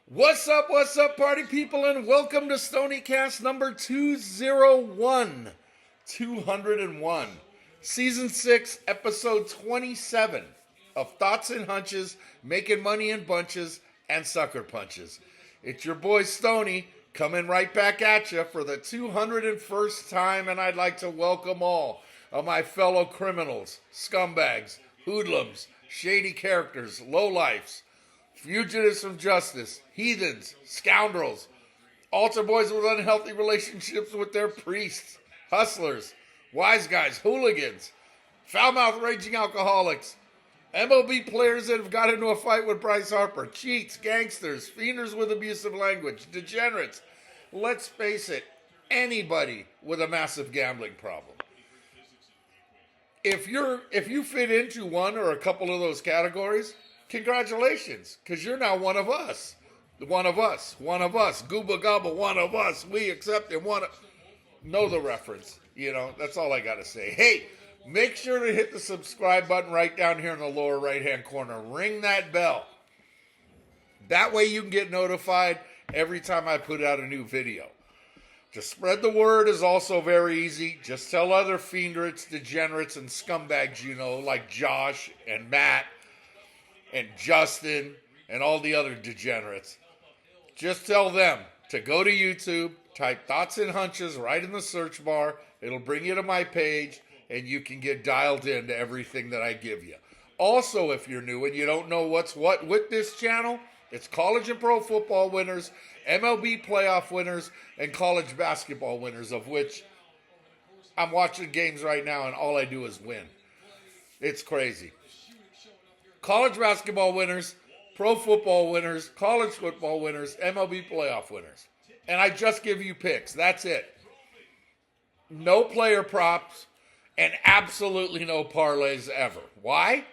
What's up, party people, and welcome to Stoniecast number 201. 201. Season 6, episode 27 of Thoughts and Hunches, Making Money in Bunches, and Sucker Punches. It's your boy Stony coming right back at you for the 201st time, and I'd like to welcome all of my fellow criminals, scumbags, hoodlums, shady characters, lowlifes, fugitives from justice, heathens, scoundrels, altar boys with unhealthy relationships with their priests, hustlers, wise guys, hooligans, foul-mouthed raging alcoholics, MLB players that have got into a fight with Bryce Harper, cheats, gangsters, fienders with abusive language, degenerates. Let's face it, anybody with a massive gambling problem. If you fit into one or a couple of those categories, congratulations, because you're now one of us. One of us. Gooba gobba, one of us. We accept it. Know the reference. That's all I got to say. Hey, make sure to hit the subscribe button right down here in the lower right-hand corner. Ring that bell. That way you can get notified every time I put out a new video. To spread the word is also very easy. Just tell other fienderates, degenerates, and scumbags like Josh and Matt and Justin and all the other degenerates. Just tell them to go to YouTube, type Thoughts and Hunches right in the search bar. It'll bring you to my page, and you can get dialed into everything that I give you. Also, if you're new and you don't know what's what with this channel, it's college and pro football winners, MLB playoff winners, and college basketball winners, of which I'm watching games right now, and all I do is win. It's crazy. College basketball winners, pro football winners, college football winners, MLB playoff winners. And I just give you picks. That's it. No player props and absolutely no parlays ever. Why?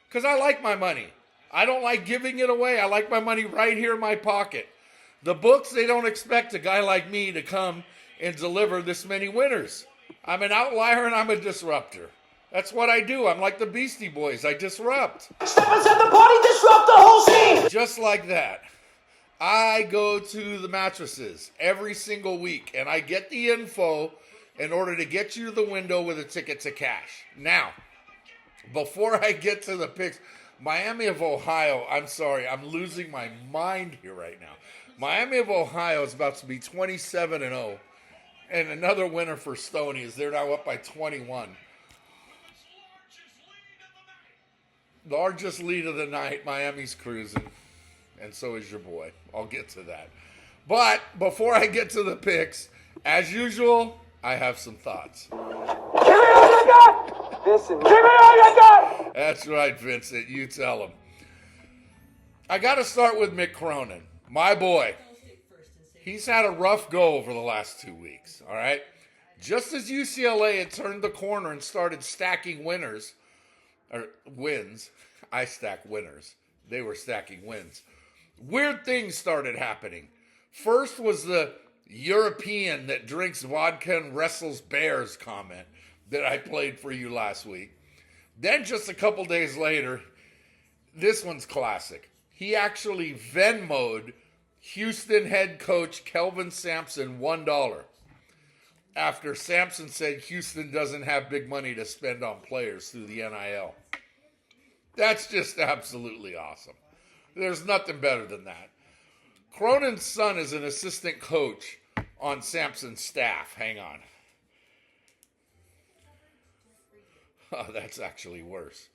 Because I like my money. I don't like giving it away. I like my money right here in my pocket. The books, they don't expect a guy like me to come and deliver this many winners. I'm an outlier and I'm a disruptor. That's what I do. I'm like the Beastie Boys. I disrupt. Step inside the party, disrupt the whole scene. Just like that. I go to the mattresses every single week, and I get the info in order to get you to the window with a ticket to cash. Now, before I get to the picks, Miami of Ohio, I'm sorry, I'm losing my mind here right now. Miami of Ohio is about to be 27-0, and another winner for Stony is they're now up by 21. Largest lead of the night, Miami's cruising, and so is your boy. I'll get to that. But before I get to the picks, as usual, I have some thoughts. Give me all you got! Listen, give me all you got! That's right, Vincent. You tell him. I got to start with Mick Cronin, my boy. He's had a rough go over the last 2 weeks, all right? Just as UCLA had turned the corner and started stacking wins, I stack winners. They were stacking wins. Weird things started happening. First was the European that drinks vodka and wrestles bears comment that I played for you last week. Then just a couple days later, this one's classic. He actually Venmo'd Houston head coach Kelvin Sampson $1 after Sampson said Houston doesn't have big money to spend on players through the NIL. That's just absolutely awesome. There's nothing better than that. Cronin's son is an assistant coach on Sampson's staff. Hang on. Oh, that's actually worse.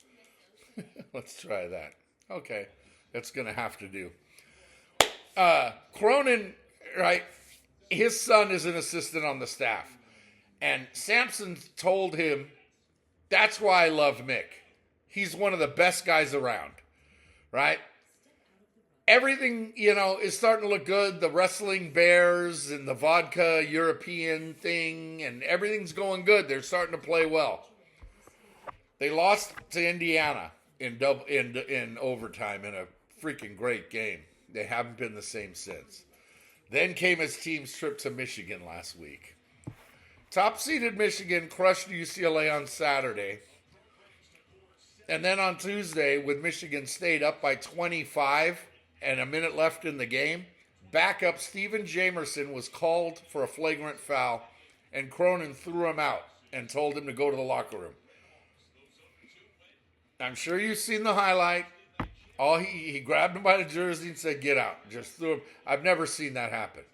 Let's try that. Okay, that's going to have to do. Cronin, right, his son is an assistant on the staff. And Sampson told him, that's why I love Mick. He's one of the best guys around, right? Everything, is starting to look good. The wrestling bears and the vodka European thing, and everything's going good. They're starting to play well. They lost to Indiana in overtime in a freaking great game. They haven't been the same since. Then came his team's trip to Michigan last week. Top-seeded Michigan crushed UCLA on Saturday. And then on Tuesday, with Michigan State up by 25 and a minute left in the game, backup Steven Jamerson was called for a flagrant foul, and Cronin threw him out and told him to go to the locker room. I'm sure you've seen the highlight. He grabbed him by the jersey and said, "Get out." Just threw him. I've never seen that happen.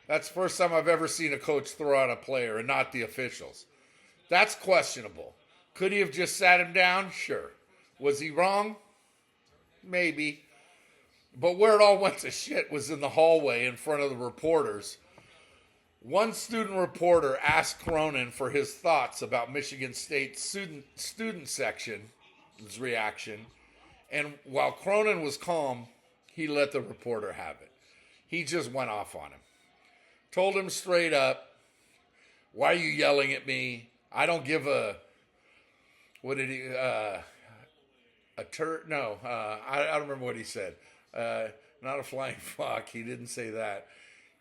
That's the first time I've ever seen a coach throw out a player and not the officials. That's questionable. Could he have just sat him down? Sure. Was he wrong? Maybe. But where it all went to shit was in the hallway in front of the reporters. One student reporter asked Cronin for his thoughts about Michigan State's student section's reaction. And while Cronin was calm, he let the reporter have it. He just went off on him. Told him straight up, "Why are you yelling at me? I don't give a," what did he, I don't remember what he said. Not a flying fuck. He didn't say that.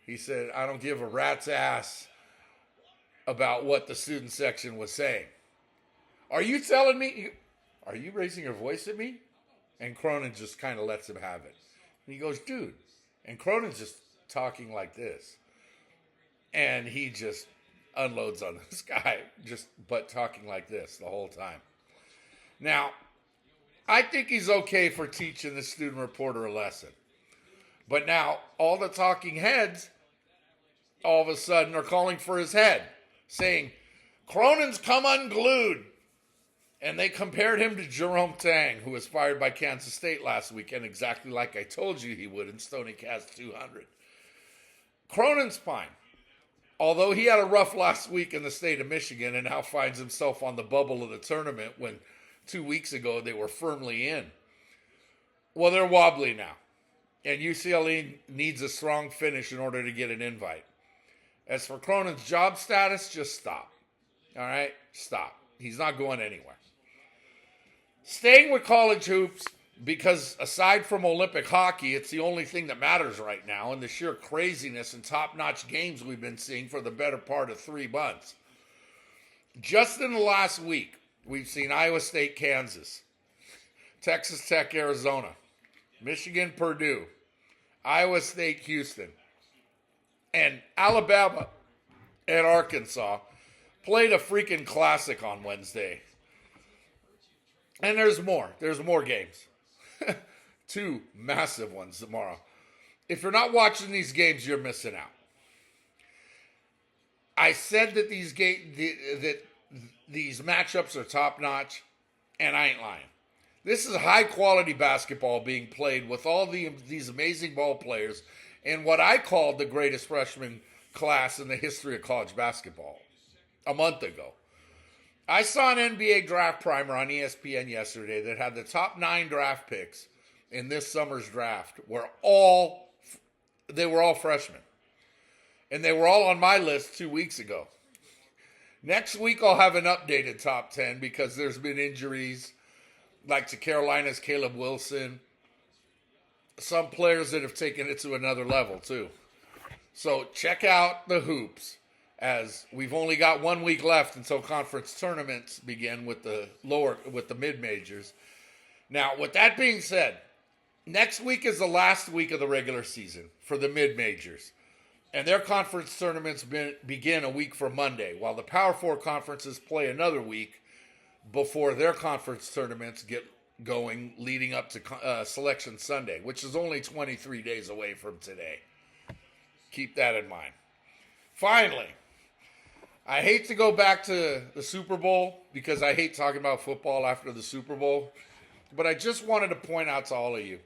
He said, "I don't give a rat's ass about what the student section was saying." Are you telling me, are you raising your voice at me? And Cronin just kind of lets him have it. And he goes, "Dude." And Cronin's just talking like this. And he just unloads on this guy, but talking like this the whole time. Now, I think he's okay for teaching the student reporter a lesson. But now, all the talking heads, all of a sudden, are calling for his head, saying, "Cronin's come unglued." And they compared him to Jerome Tang, who was fired by Kansas State last weekend, exactly like I told you he would in Stoniecast 200. Cronin's fine. Although he had a rough last week in the state of Michigan and now finds himself on the bubble of the tournament when 2 weeks ago they were firmly in. Well, they're wobbly now. And UCLA needs a strong finish in order to get an invite. As for Cronin's job status, just stop. All right? Stop. He's not going anywhere. Staying with college hoops, because aside from Olympic hockey, it's the only thing that matters right now, and the sheer craziness and top-notch games we've been seeing for the better part of 3 months. Just in the last week, we've seen Iowa State, Kansas, Texas Tech, Arizona, Michigan, Purdue, Iowa State, Houston, and Alabama and Arkansas played a freaking classic on Wednesday. And there's more. There's more games. 2 massive ones tomorrow. If you're not watching these games, you're missing out. I said that these matchups are top-notch, and I ain't lying. This is high-quality basketball being played with all these amazing ball players in what I called the greatest freshman class in the history of college basketball a month ago. I saw an NBA draft primer on ESPN yesterday that had the top 9 draft picks in this summer's draft they were all freshmen. And they were all on my list 2 weeks ago. Next week I'll have an updated top 10 because there's been injuries like to Carolina's Caleb Wilson. Some players that have taken it to another level too. So check out the hoops, as we've only got 1 week left until conference tournaments begin with the mid-majors. Now, with that being said, next week is the last week of the regular season for the mid-majors. And their conference tournaments begin a week from Monday, while the Power 4 conferences play another week before their conference tournaments get going, leading up to Selection Sunday, which is only 23 days away from today. Keep that in mind. Finally, I hate to go back to the Super Bowl because I hate talking about football after the Super Bowl, but I just wanted to point out to all of you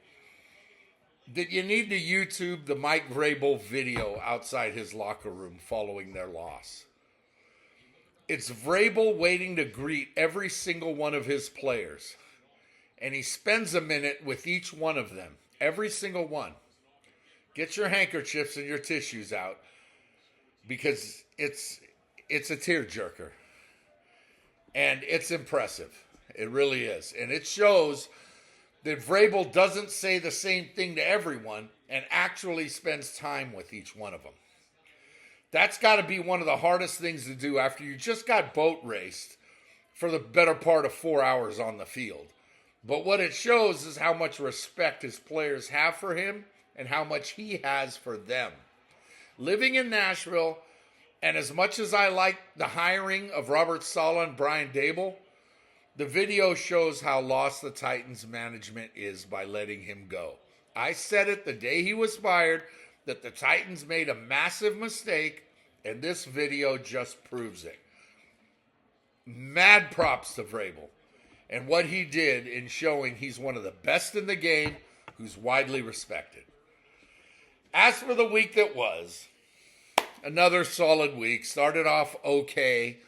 that you need to YouTube the Mike Vrabel video outside his locker room following their loss. It's Vrabel waiting to greet every single one of his players, and he spends a minute with each one of them, every single one. Get your handkerchiefs and your tissues out because it's a tearjerker. And it's impressive. It really is. And it shows that Vrabel doesn't say the same thing to everyone and actually spends time with each one of them. That's got to be one of the hardest things to do after you just got boat raced for the better part of 4 hours on the field. But what it shows is how much respect his players have for him and how much he has for them. Living in Nashville, and as much as I like the hiring of Robert Saleh and Brian Dable, the video shows how lost the Titans management is by letting him go. I said it the day he was fired, that the Titans made a massive mistake, and this video just proves it. Mad props to Vrabel and what he did in showing he's one of the best in the game, who's widely respected. As for the week that was, another solid week. Started off okay,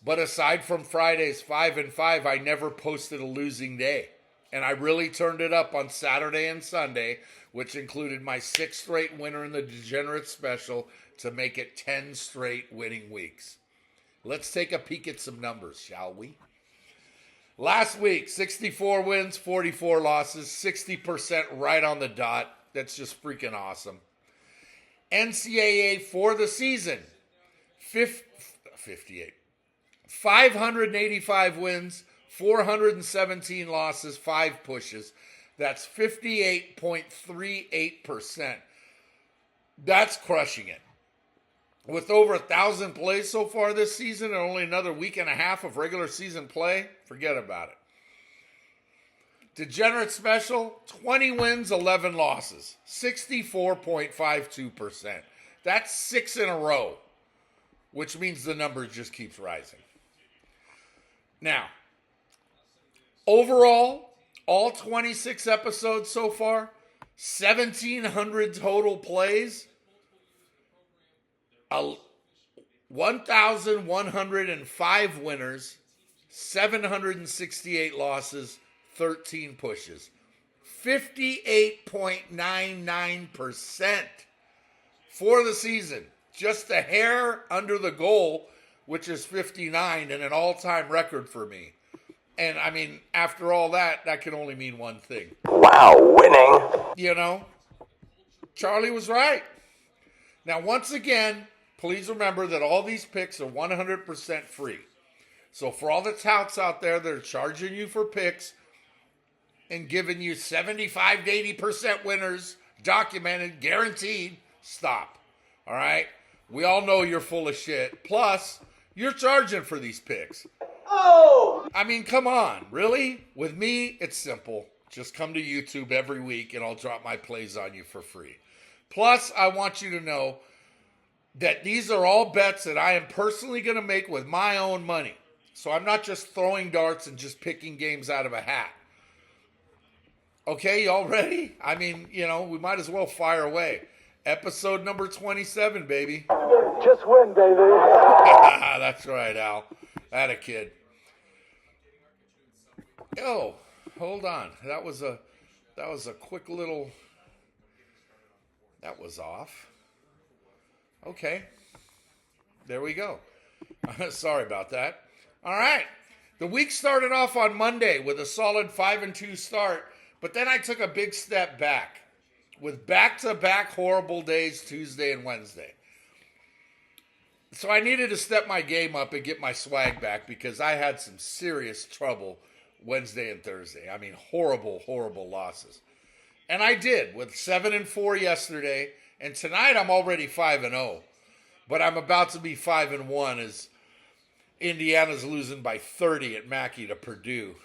but aside from Friday's 5-5, I never posted a losing day. And I really turned it up on Saturday and Sunday, which included my 6th straight winner in the Degenerate Special to make it 10 straight winning weeks. Let's take a peek at some numbers, shall we? Last week, 64 wins, 44 losses, 60% right on the dot. That's just freaking awesome. NCAA for the season, 58. 585 wins, 417 losses, 5 pushes. That's 58.38%. That's crushing it. With over 1,000 plays so far this season and only another week and a half of regular season play, forget about it. Degenerate Special, 20 wins, 11 losses, 64.52%. That's 6 in a row, which means the number just keeps rising. Now, overall, all 26 episodes so far, 1,700 total plays, 1,105 winners, 768 losses, 13 pushes. 58.99% for the season. Just a hair under the goal, which is 59 and an all-time record for me. And, I mean, after all that, that can only mean one thing. Wow, winning. You know, Charlie was right. Now, once again, please remember that all these picks are 100% free. So for all the touts out there that are charging you for picks and giving you 75 to 80% winners, documented, guaranteed, stop. All right? We all know you're full of shit. Plus, you're charging for these picks. Oh! I mean, come on. Really? With me, it's simple. Just come to YouTube every week and I'll drop my plays on you for free. Plus, I want you to know that these are all bets that I am personally going to make with my own money. So I'm not just throwing darts and just picking games out of a hat. Okay, y'all ready? I mean, you know, we might as well fire away. Episode number 27, baby. Just win, baby. That's right, Al. That a kid. Yo, hold on. That was a quick little... That was off. Okay. There we go. Sorry about that. All right. The week started off on Monday with a solid 5-2 start, but then I took a big step back with back-to-back horrible days Tuesday and Wednesday. So I needed to step my game up and get my swag back because I had some serious trouble Wednesday and Thursday. I mean, horrible, horrible losses. And I did with 7-4 yesterday, and tonight I'm already 5-0. But I'm about to be 5-1 as Indiana's losing by 30 at Mackey to Purdue.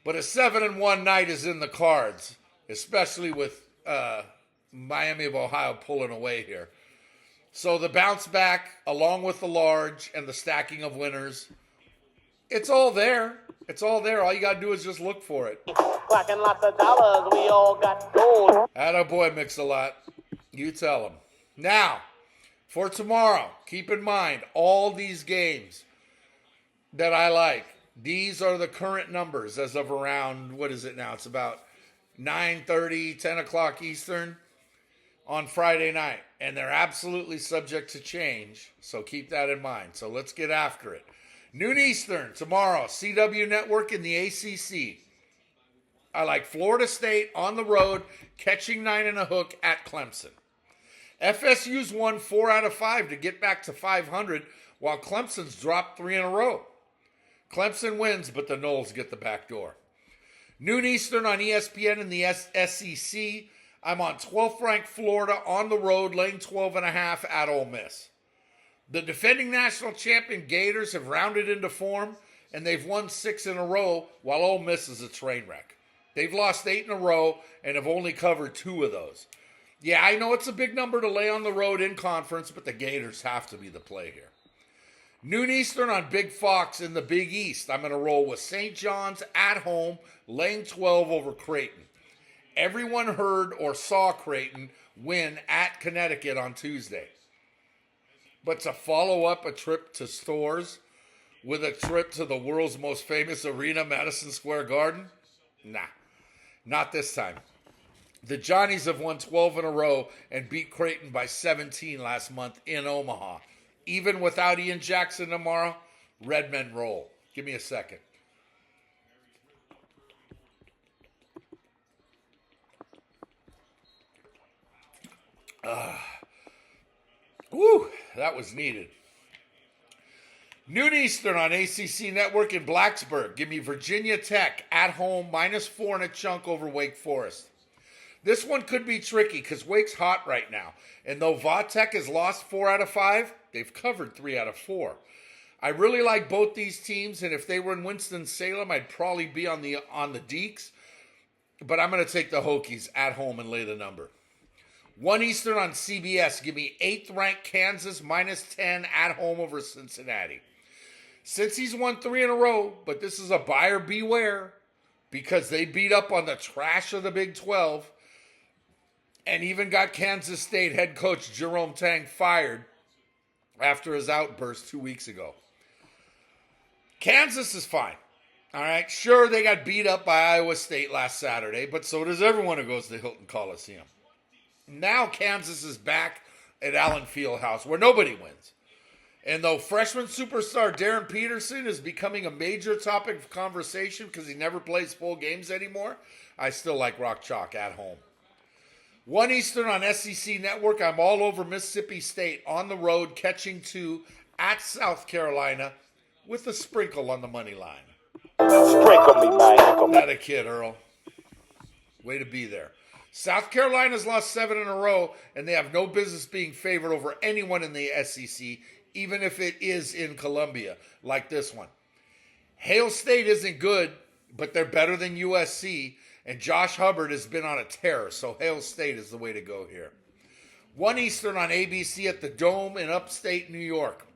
But a 7-1 night is in the cards, especially with Miami of Ohio pulling away here. So the bounce back, along with the large and the stacking of winners, it's all there. It's all there. All you got to do is just look for it. Clacking lots of dollars, we all got gold. Attaboy, Mix-a-Lot. You tell him. Now, for tomorrow, keep in mind, all these games that I like, these are the current numbers as of around, what is it now? It's about 9:30, 10 o'clock Eastern on Friday night. And they're absolutely subject to change, so keep that in mind. So let's get after it. Noon Eastern tomorrow, CW Network in the ACC. I like Florida State on the road, catching 9 and a hook at Clemson. FSU's won 4 out of 5 to get back to 500, while Clemson's dropped 3 in a row. Clemson wins, but the Noles get the back door. Noon Eastern on ESPN in the SEC. I'm on 12th ranked Florida on the road, laying 12.5 at Ole Miss. The defending national champion Gators have rounded into form, and they've won 6 in a row, while Ole Miss is a train wreck. They've lost 8 in a row and have only covered 2 of those. Yeah, I know it's a big number to lay on the road in conference, but the Gators have to be the play here. Noon Eastern on Big Fox in the Big East. I'm going to roll with St. John's at home, laying 12 over Creighton. Everyone heard or saw Creighton win at Connecticut on Tuesday. But to follow up a trip to Stores with a trip to the world's most famous arena, Madison Square Garden? Nah, not this time. The Johnnies have won 12 in a row and beat Creighton by 17 last month in Omaha. Even without Ian Jackson tomorrow, Redmen roll. Give me a second. Woo, that was needed. Noon Eastern on ACC Network in Blacksburg. Give me Virginia Tech at home, -4 and a chunk over Wake Forest. This one could be tricky because Wake's hot right now. And though Va-Tech has lost 4 out of 5, they've covered 3 out of 4. I really like both these teams, and if they were in Winston-Salem, I'd probably be on the Deeks. But I'm going to take the Hokies at home and lay the number. 1 Eastern on CBS. Give me 8th ranked Kansas -10 at home over Cincinnati. Since he's won 3 in a row, but this is a buyer beware because they beat up on the trash of the Big 12 and even got Kansas State head coach Jerome Tang fired after his outburst 2 weeks ago. Kansas is fine. All right, sure, they got beat up by Iowa State last Saturday, but so does everyone who goes to Hilton Coliseum. Now Kansas is back at Allen Fieldhouse where nobody wins. And though freshman superstar Darren Peterson is becoming a major topic of conversation because he never plays full games anymore, I still like Rock Chalk at home. 1 Eastern on SEC Network. I'm all over Mississippi State on the road, catching 2 at South Carolina with a sprinkle on the money line. Sprinkle me, man. Not a kid, Earl. Way to be there. South Carolina's lost 7 in a row, and they have no business being favored over anyone in the SEC, even if it is in Columbia, like this one. Hail State isn't good, but they're better than USC, and Josh Hubbard has been on a tear, so Hail State is the way to go here. 1 Eastern on ABC at the Dome in upstate New York.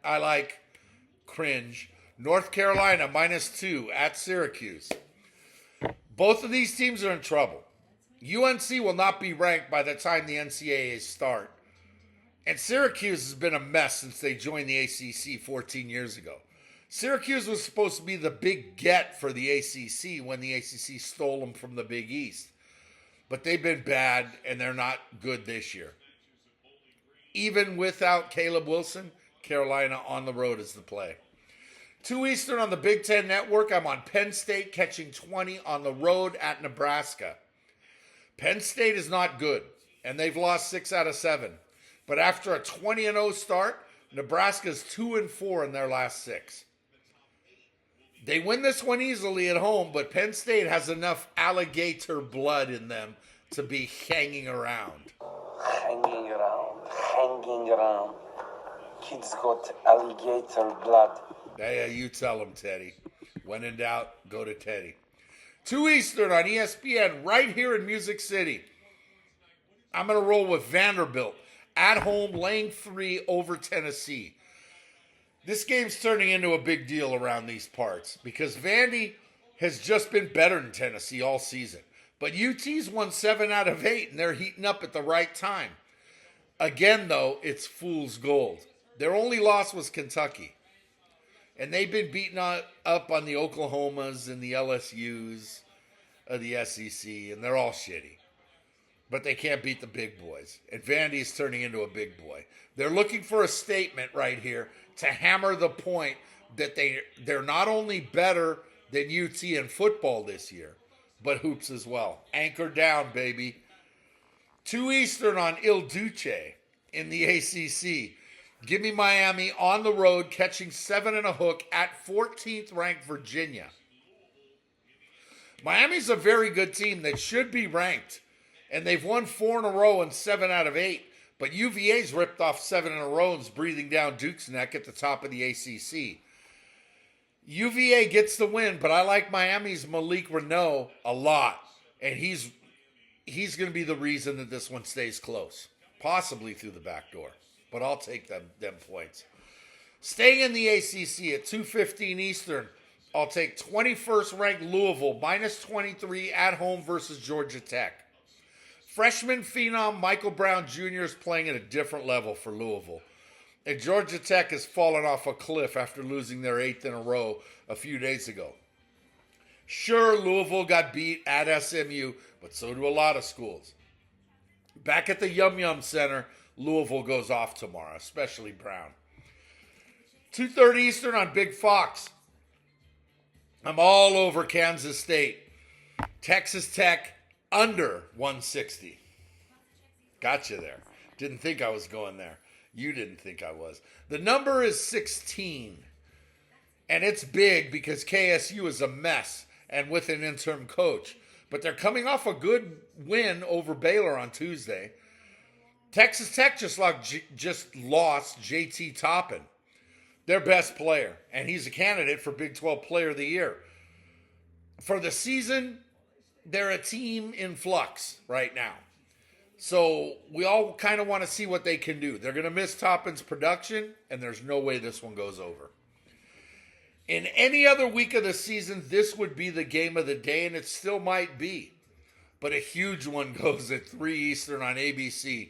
I like cringe. North Carolina -2 at Syracuse. Both of these teams are in trouble. UNC will not be ranked by the time the NCAAs start. And Syracuse has been a mess since they joined the ACC 14 years ago. Syracuse was supposed to be the big get for the ACC when the ACC stole them from the Big East. But they've been bad, and they're not good this year. Even without Caleb Wilson, Carolina on the road is the play. 2 Eastern on the Big Ten Network. I'm on Penn State catching 20 on the road at Nebraska. Penn State is not good, and they've lost 6 out of 7. But after a 20-0 start, Nebraska's 2-4 in their last 6. They win this one easily at home, but Penn State has enough alligator blood in them to be hanging around. Hanging around. Kids got alligator blood. Yeah, you tell them, Teddy. When in doubt, go to Teddy. 2 Eastern on ESPN right here in Music City. I'm going to roll with Vanderbilt at home, laying 3 over Tennessee. This game's turning into a big deal around these parts because Vandy has just been better than Tennessee all season. But UT's won 7 out of 8, and they're heating up at the right time. Again, though, it's fool's gold. Their only loss was Kentucky. And they've been beating up on the Oklahomas and the LSUs of the SEC, and they're all shitty. But they can't beat the big boys. And Vandy's turning into a big boy. They're looking for a statement right here to hammer the point that they're not only better than UT in football this year, but hoops as well. Anchor down, baby. 2 Eastern on Il Duce in the ACC. Give me Miami on the road, catching 7 and a hook at 14th ranked Virginia. Miami's a very good team that should be ranked. And they've won 4 in a row and 7 out of 8. But UVA's ripped off 7 in a row and is breathing down Duke's neck at the top of the ACC. UVA gets the win, but I like Miami's Malik Reneau a lot. And he's going to be the reason that this one stays close. Possibly through the back door. But I'll take them points. Staying in the ACC at 2:15 Eastern, I'll take 21st ranked Louisville minus 23 at home versus Georgia Tech. Freshman phenom Michael Brown Jr. is playing at a different level for Louisville. And Georgia Tech has fallen off a cliff after losing their 8th in a row a few days ago. Sure, Louisville got beat at SMU, but so do a lot of schools. Back at the Yum Yum Center, Louisville goes off tomorrow, especially Brown. 2:30 Eastern on Big Fox. I'm all over Kansas State. Texas Tech under 160. Gotcha there. Didn't think I was going there. You didn't think I was. The number is 16. And it's big because KSU is a mess and with an interim coach. But they're coming off a good win over Baylor on Tuesday. Texas Tech just lost JT Toppin, their best player. And he's a candidate for Big 12 Player of the Year. For the season, they're a team in flux right now. So we all kind of want to see what they can do. They're going to miss Toppin's production, and there's no way this one goes over. In any other week of the season, this would be the game of the day, and it still might be. But a huge one goes at 3 Eastern on ABC.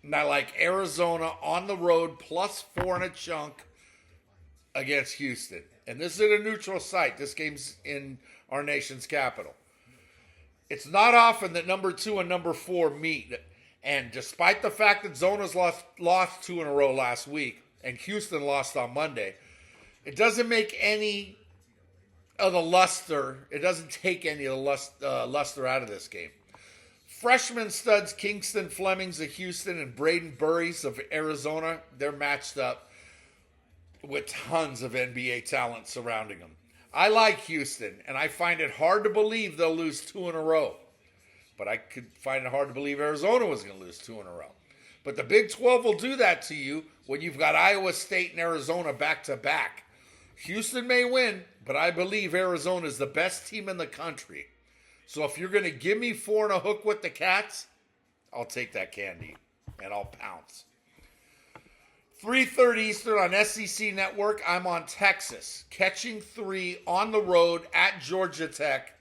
And I like Arizona on the road, plus 4 and a chunk against Houston. And this is at a neutral site. This game's in our nation's capital. It's not often that number 2 and number 4 meet. And despite the fact that Zona's lost 2 in a row last week, and Houston lost on Monday, it doesn't make any of the luster. It doesn't take any of the luster out of this game. Freshman studs Kingston Flemings of Houston and Braden Burries of Arizona, they're matched up with tons of NBA talent surrounding them. I like Houston, and I find it hard to believe they'll lose 2 in a row. But I could find it hard to believe Arizona was going to lose 2 in a row. But the Big 12 will do that to you when you've got Iowa State and Arizona back to back. Houston may win, but I believe Arizona is the best team in the country. So if you're going to give me 4 and a hook with the Cats, I'll take that candy, and I'll pounce. 3:30 Eastern on SEC Network, I'm on Texas, catching 3 on the road at Georgia Tech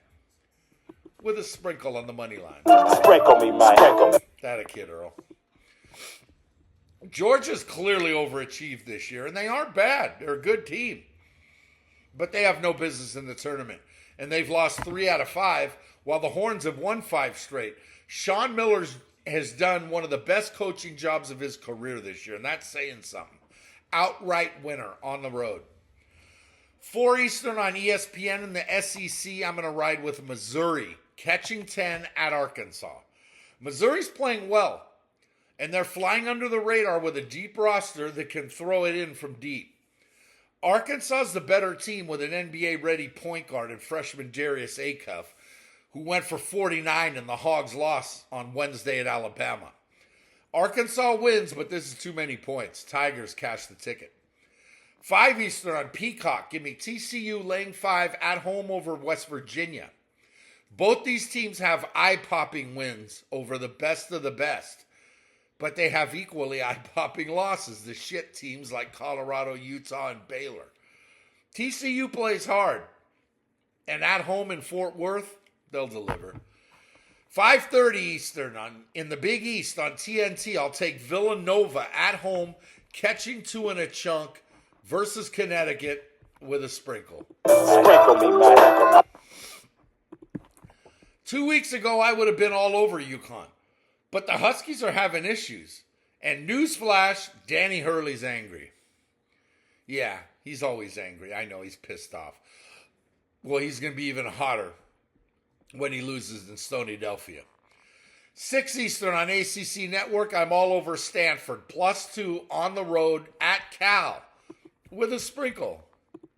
with a sprinkle on the money line. Sprinkle me, man. Sprinkle me. That a kid, Earl. Georgia's clearly overachieved this year, and they aren't bad. They're a good team. But they have no business in the tournament. And they've lost 3 out of 5, while the Horns have won 5 straight. Sean Miller has done one of the best coaching jobs of his career this year, and that's saying something. Outright winner on the road. 4 Eastern on ESPN in the SEC, I'm going to ride with Missouri, catching 10 at Arkansas. Missouri's playing well, and they're flying under the radar with a deep roster that can throw it in from deep. Arkansas's the better team with an NBA-ready point guard and freshman Darius Acuff, who went for 49 in the Hogs' loss on Wednesday at Alabama. Arkansas wins, but this is too many points. Tigers cash the ticket. 5 Eastern on Peacock. Give me TCU laying 5 at home over West Virginia. Both these teams have eye-popping wins over the best of the best, but they have equally eye-popping losses to shit teams like Colorado, Utah, and Baylor. TCU plays hard, and at home in Fort Worth, they'll deliver. 5:30 Eastern in the Big East on TNT, I'll take Villanova at home, catching 2 in a chunk versus Connecticut with a sprinkle. Sprinkle me, man. 2 weeks ago, I would have been all over UConn. But the Huskies are having issues. And newsflash, Danny Hurley's angry. Yeah, he's always angry. I know, he's pissed off. Well, he's going to be even hotter when he loses in Stoniecastas. 6 Eastern on ACC Network, I'm all over Stanford. +2 on the road at Cal with a sprinkle.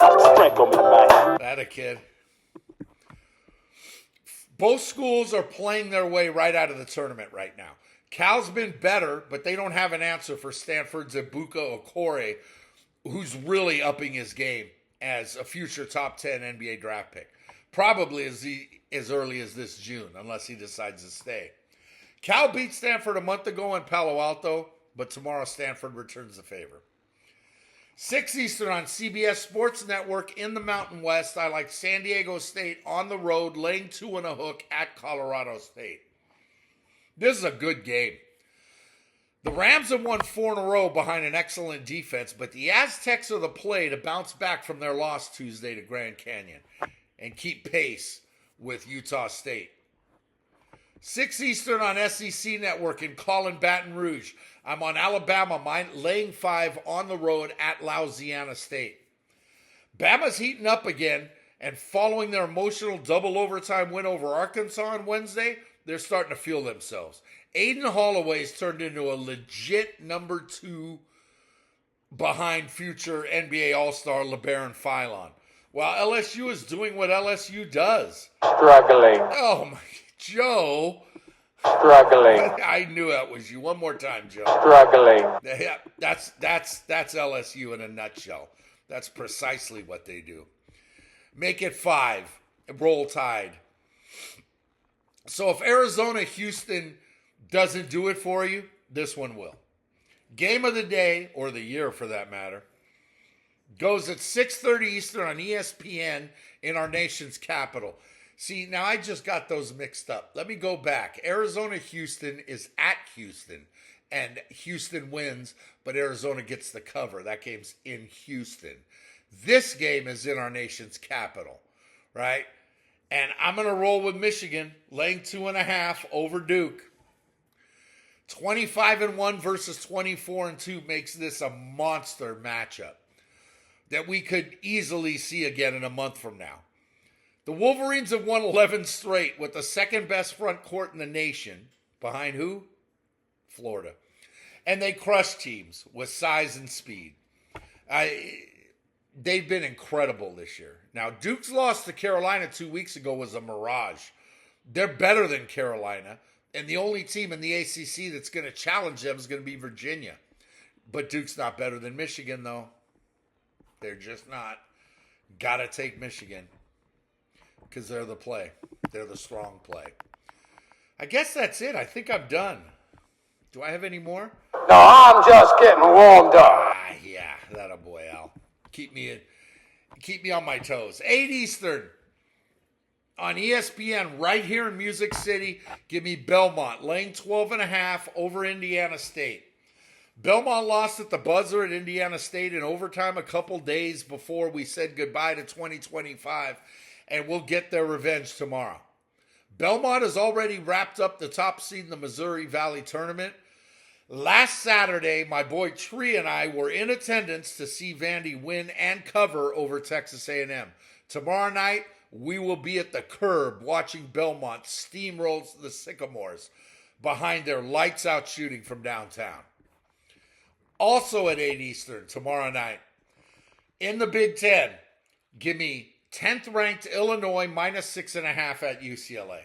Sprinkle me, man. That a kid. Both schools are playing their way right out of the tournament right now. Cal's been better, but they don't have an answer for Stanford's Ibuka Okore, who's really upping his game as a future top 10 NBA draft pick. Probably as early as this June, unless he decides to stay. Cal beat Stanford a month ago in Palo Alto, but tomorrow Stanford returns the favor. 6 Eastern on CBS Sports Network in the Mountain West. I like San Diego State on the road, laying 2.5 at Colorado State. This is a good game. The Rams have won 4 in a row behind an excellent defense, but the Aztecs are the play to bounce back from their loss Tuesday to Grand Canyon and keep pace with Utah State. 6 Eastern on SEC Network in Baton Rouge. I'm on Alabama, laying 5 on the road at Louisiana State. Bama's heating up again, and following their emotional double overtime win over Arkansas on Wednesday, they're starting to feel themselves. Aiden Holloway's turned into a legit number 2 behind future NBA All-Star LeBaron Philon, while LSU is doing what LSU does. Struggling. Oh, my, Joe. Struggling. I knew that was you. One more time, Joe. Struggling. Yeah, that's LSU in a nutshell. That's precisely what they do. Make it 5. Roll Tide. So if Arizona-Houston doesn't do it for you, this one will. Game of the day, or the year for that matter, goes at 6:30 Eastern on ESPN in our nation's capital. See, now I just got those mixed up. Let me go back. Arizona-Houston is at Houston, and Houston wins, but Arizona gets the cover. That game's in Houston. This game is in our nation's capital, right? And I'm going to roll with Michigan, laying 2.5 over Duke. 25-1 versus 24-2 makes this a monster matchup that we could easily see again in a month from now. The Wolverines have won 11 straight with the second best front court in the nation. Behind who? Florida. And they crush teams with size and speed. They've been incredible this year. Now, Duke's loss to Carolina 2 weeks ago was a mirage. They're better than Carolina, and the only team in the ACC that's going to challenge them is going to be Virginia. But Duke's not better than Michigan, though. They're just not. Got to take Michigan because they're the play. They're the strong play. I guess that's it. I think I'm done. Do I have any more? No, I'm just getting warmed up. Yeah, that a boy, Al. Keep me on my toes. 8 Eastern on ESPN right here in Music City. Give me Belmont, laying 12.5 over Indiana State. Belmont lost at the buzzer at Indiana State in overtime a couple days before we said goodbye to 2025, and we'll get their revenge tomorrow. Belmont has already wrapped up the top seed in the Missouri Valley Tournament. Last Saturday, my boy Tree and I were in attendance to see Vandy win and cover over Texas A&M. Tomorrow night, we will be at the curb watching Belmont steamroll the Sycamores behind their lights-out shooting from downtown. Also at 8 Eastern tomorrow night, in the Big Ten, give me 10th-ranked Illinois minus 6.5 at UCLA.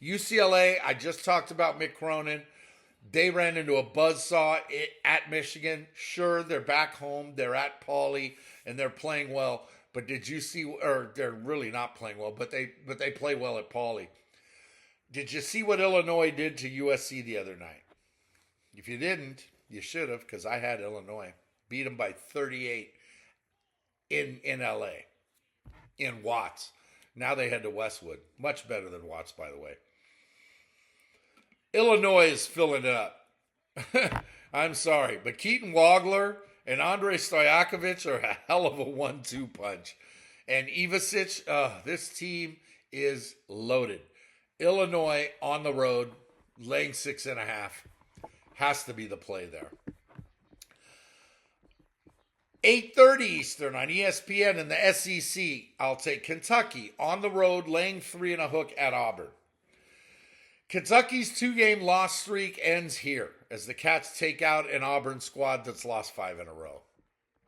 UCLA, I just talked about Mick Cronin. They ran into a buzzsaw at Michigan. Sure, they're back home. They're at Pauley, and they're playing well. But did you see, or they're really not playing well, but they play well at Pauley. Did you see what Illinois did to USC the other night? If you didn't, you should have, because I had Illinois. Beat them by 38 in LA, in Watts. Now they head to Westwood. Much better than Watts, by the way. Illinois is filling it up. I'm sorry, but Keaton Wagler and Andrei Stojakovic are a hell of a 1-2 punch. And Ivasic, this team is loaded. Illinois on the road, laying 6.5. Has to be the play there. 8:30 Eastern on ESPN in the SEC. I'll take Kentucky on the road, laying 3.5 at Auburn. Kentucky's 2-game loss streak ends here as the Cats take out an Auburn squad that's lost 5 in a row.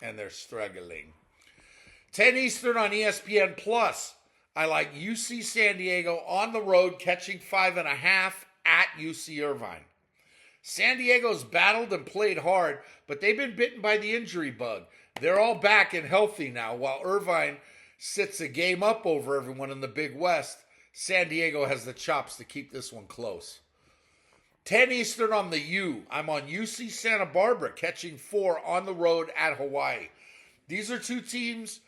And they're struggling. 10 Eastern on ESPN Plus. I like UC San Diego on the road catching 5.5 at UC Irvine. San Diego's battled and played hard, but they've been bitten by the injury bug. They're all back and healthy now, while Irvine sits a game up over everyone in the Big West. San Diego has the chops to keep this one close. 10 Eastern on the U. I'm on UC Santa Barbara, catching 4 on the road at Hawaii. These are two teams,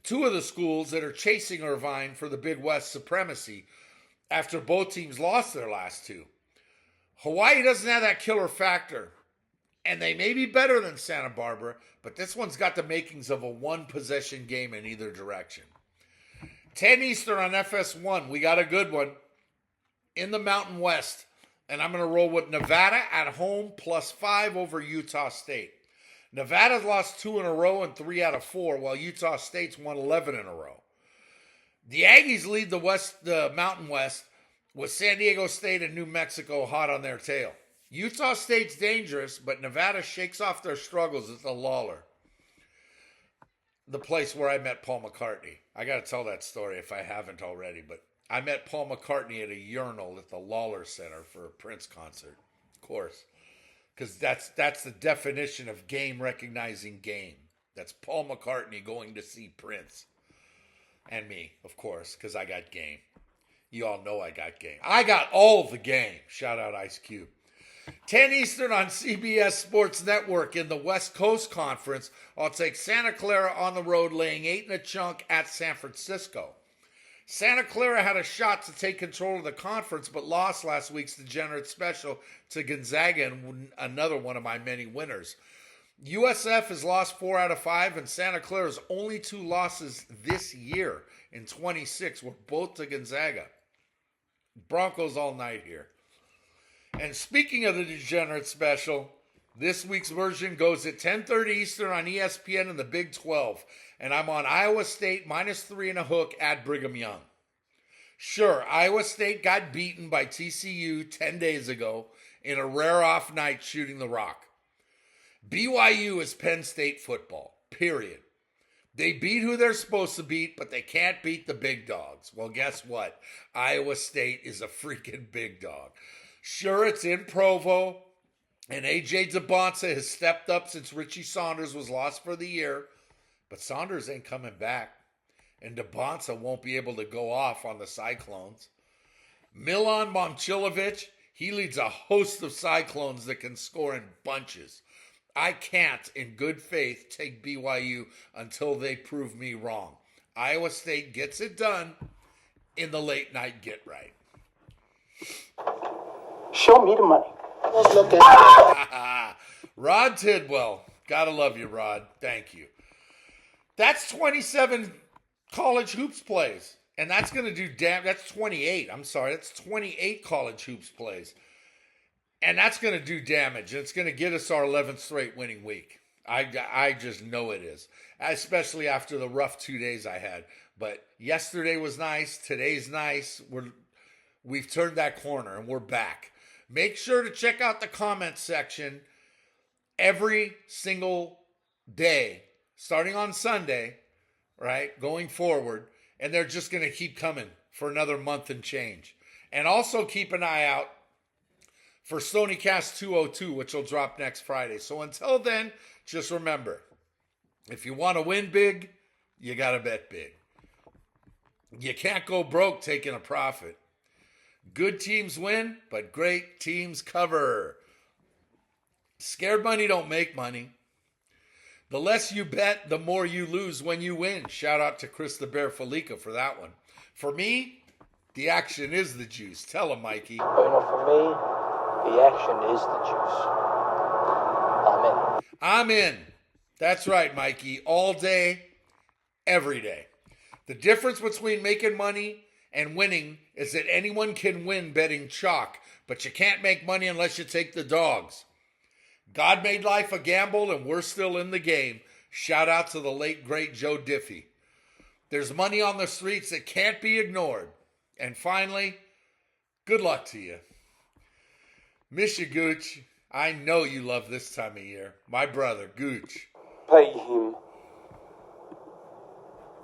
two of the schools that are chasing Irvine for the Big West supremacy after both teams lost their last two. Hawaii doesn't have that killer factor, and they may be better than Santa Barbara, but this one's got the makings of a one-possession game in either direction. 10 Eastern on FS1. We got a good one in the Mountain West, and I'm going to roll with Nevada at home +5 over Utah State. Nevada's lost 2 in a row and 3 out of 4, while Utah State's won 11 in a row. The Aggies lead the Mountain West with San Diego State and New Mexico hot on their tail. Utah State's dangerous, but Nevada shakes off their struggles at the Lawler, the place where I met Paul McCartney. I got to tell that story if I haven't already, but I met Paul McCartney at a urinal at the Lawler Center for a Prince concert, of course, because that's the definition of game recognizing game. That's Paul McCartney going to see Prince. And me, of course, because I got game. You all know I got game. I got all the game. Shout out Ice Cube. 10 Eastern on CBS Sports Network in the West Coast Conference. I'll take Santa Clara on the road, laying 8 in a chunk at San Francisco. Santa Clara had a shot to take control of the conference, but lost last week's degenerate special to Gonzaga, and another one of my many winners. USF has lost 4 out of 5, and Santa Clara's only 2 losses this year in 26 were both to Gonzaga. Broncos all night here. And speaking of the degenerate special, this week's version goes at 10:30 Eastern on ESPN in the Big 12. And I'm on Iowa State -3 and a hook at Brigham Young. Sure, Iowa State got beaten by TCU 10 days ago in a rare off night shooting the rock. BYU is Penn State football, period. They beat who they're supposed to beat, but they can't beat the big dogs. Well, guess what? Iowa State is a freaking big dog. Sure, it's in Provo, and A.J. DeBonsa has stepped up since Richie Saunders was lost for the year, but Saunders ain't coming back, and DeBonsa won't be able to go off on the Cyclones. Milan Momcilovic, he leads a host of Cyclones that can score in bunches. I can't, in good faith, take BYU until they prove me wrong. Iowa State gets it done in the late night get right. Show me the money. Let's look at Rod Tidwell. Gotta love you, Rod. Thank you. That's 27 college hoops plays. And that's going to do that's 28. I'm sorry. That's 28 college hoops plays. And that's going to do damage. It's going to get us our 11th straight winning week. I just know it is. Especially after the rough 2 days I had. But yesterday was nice. Today's nice. We've turned that corner and we're back. Make sure to check out the comment section every single day, starting on Sunday, right, going forward. And they're just going to keep coming for another month and change. And also keep an eye out for STONIECAST 202, which will drop next Friday. So until then, just remember, if you want to win big, you got to bet big. You can't go broke taking a profit. Good teams win, but great teams cover. Scared money don't make money. The less you bet, the more you lose when you win. Shout out to Chris the Bear FALLICA for that one. For me, the action is the juice. Tell him, Mikey. for me, the action is the juice. Amen. I'm in. That's right, Mikey. All day, every day. The difference between making money and winning is that anyone can win betting chalk, but you can't make money unless you take the dogs. God made life a gamble, and we're still in the game. Shout out to the late, great Joe Diffie. There's money on the streets that can't be ignored. And finally, good luck to you. Miss you, Gooch. I know you love this time of year. My brother, Gooch. Pay him.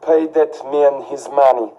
Pay that man his money.